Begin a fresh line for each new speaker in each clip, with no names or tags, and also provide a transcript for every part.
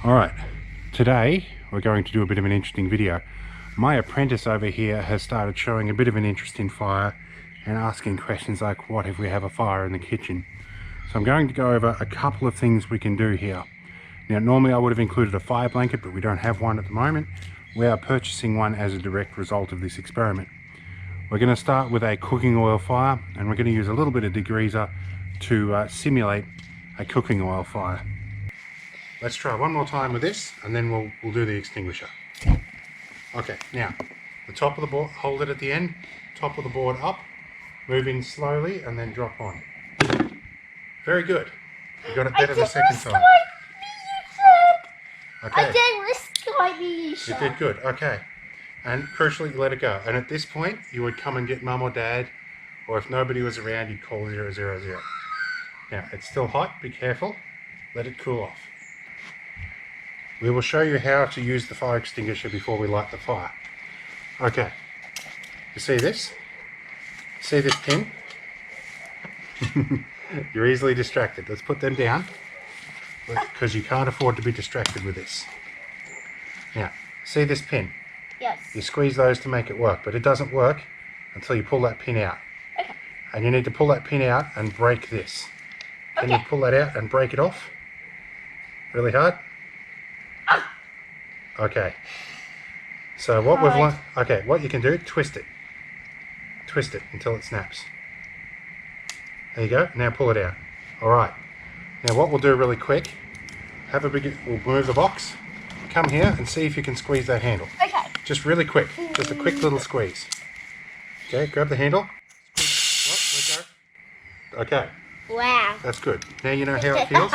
Alright, today we're going to do a bit of an interesting video. My apprentice over here has started showing a bit of an interest in fire and asking questions like, what if we have a fire in the kitchen? So I'm going to go over a couple of things we can do here. Now normally I would have included a fire blanket, but we don't have one at the moment. We are purchasing one as a direct result of this experiment. We're going to start with a cooking oil fire, and we're going to use a little bit of degreaser to simulate a cooking oil fire. Let's try one more time with this, and then we'll do the extinguisher. Okay, now the top of the board, hold it at the end, top of the board up, move in slowly, and then drop on. Very good. You got it better the second time. Okay.
I did risk my
You did good. Okay. And crucially, you let it go. And at this point, you would come and get mum or dad, or if nobody was around, you'd call 000. Now, it's still hot. Be careful. Let it cool off. We will show you how to use the fire extinguisher before we light the fire. Okay. You see this? See this pin? You're easily distracted. Let's put them down, because you can't afford to be distracted with this. Now, see this pin?
Yes.
You squeeze those to make it work, but it doesn't work until you pull that pin out.
Okay.
And you need to pull that pin out and break this. Can you pull that out and break it off? Really hard?
Ah.
Okay. So what we've learned, okay, what you can do, twist it. Twist it until it snaps. There you go. Now pull it out. All right. Now what we'll do really quick, we'll move the box, come here and see if you can squeeze that handle.
Okay.
Just really quick. Just a quick little squeeze. Okay, grab the handle. Squeeze. Let go. Okay.
Wow.
That's good. Now you know how it feels.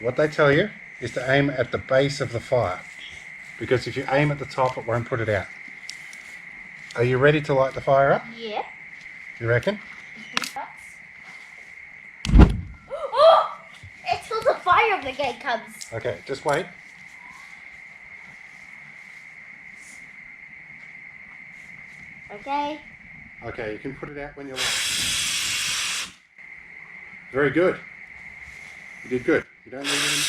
What they tell you is to aim at the base of the fire, because if you aim at the top, it won't put it out. Are you ready to light the fire up?
Yeah.
You reckon?
Oh! Until the fire brigade comes.
Okay, just wait.
Okay.
Okay, you can put it out when you're ready. Very good. You did good. You don't need any.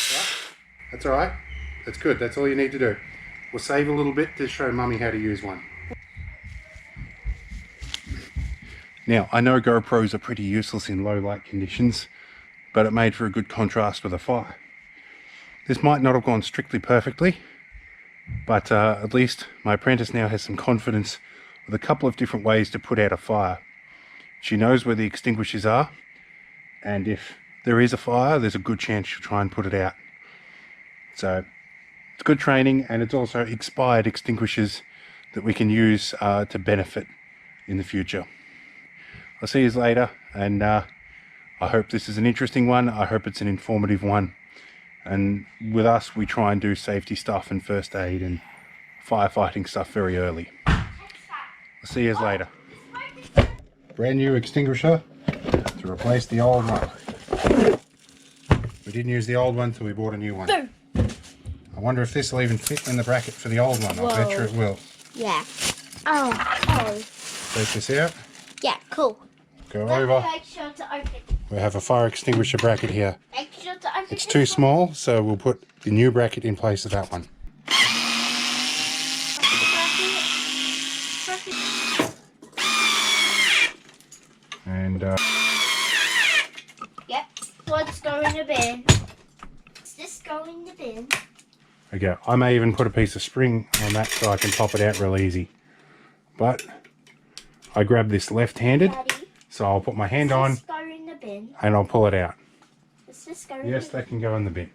That's all right. That's good. That's all you need to do. We'll save a little bit to show Mummy how to use one. Now, I know GoPros are pretty useless in low light conditions, but it made for a good contrast with a fire. This might not have gone strictly perfectly, but at least my apprentice now has some confidence with a couple of different ways to put out a fire. She knows where the extinguishers are, and if there is a fire, there's a good chance she'll try and put it out. So it's good training, and it's also expired extinguishers that we can use to benefit in the future. I'll see you later, and I hope this is an interesting one. I hope it's an informative one. And with us, we try and do safety stuff and first aid and firefighting stuff very early. I'll see you later. Brand new extinguisher to replace the old one. We didn't use the old one, so we bought a new one.
Boom.
I wonder if this will even fit in the bracket for the old one.
Whoa.
I bet you it will.
Yeah. Oh.
Take this out.
Yeah, cool.
Go over.
Make sure to open.
We have a fire extinguisher bracket here.
Make sure to open.
It's too small, so we'll put the new bracket in place of that one. And
Yep. Let's go in the bin. Does this go in the bin?
there you go. I may even put a piece of spring on that so I can pop it out real easy. But I grab this left-handed, so I'll put my hand on
Does this go in the bin?
and I'll pull it out.
Does this go in
Yes,
the bin?
that can go in the bin.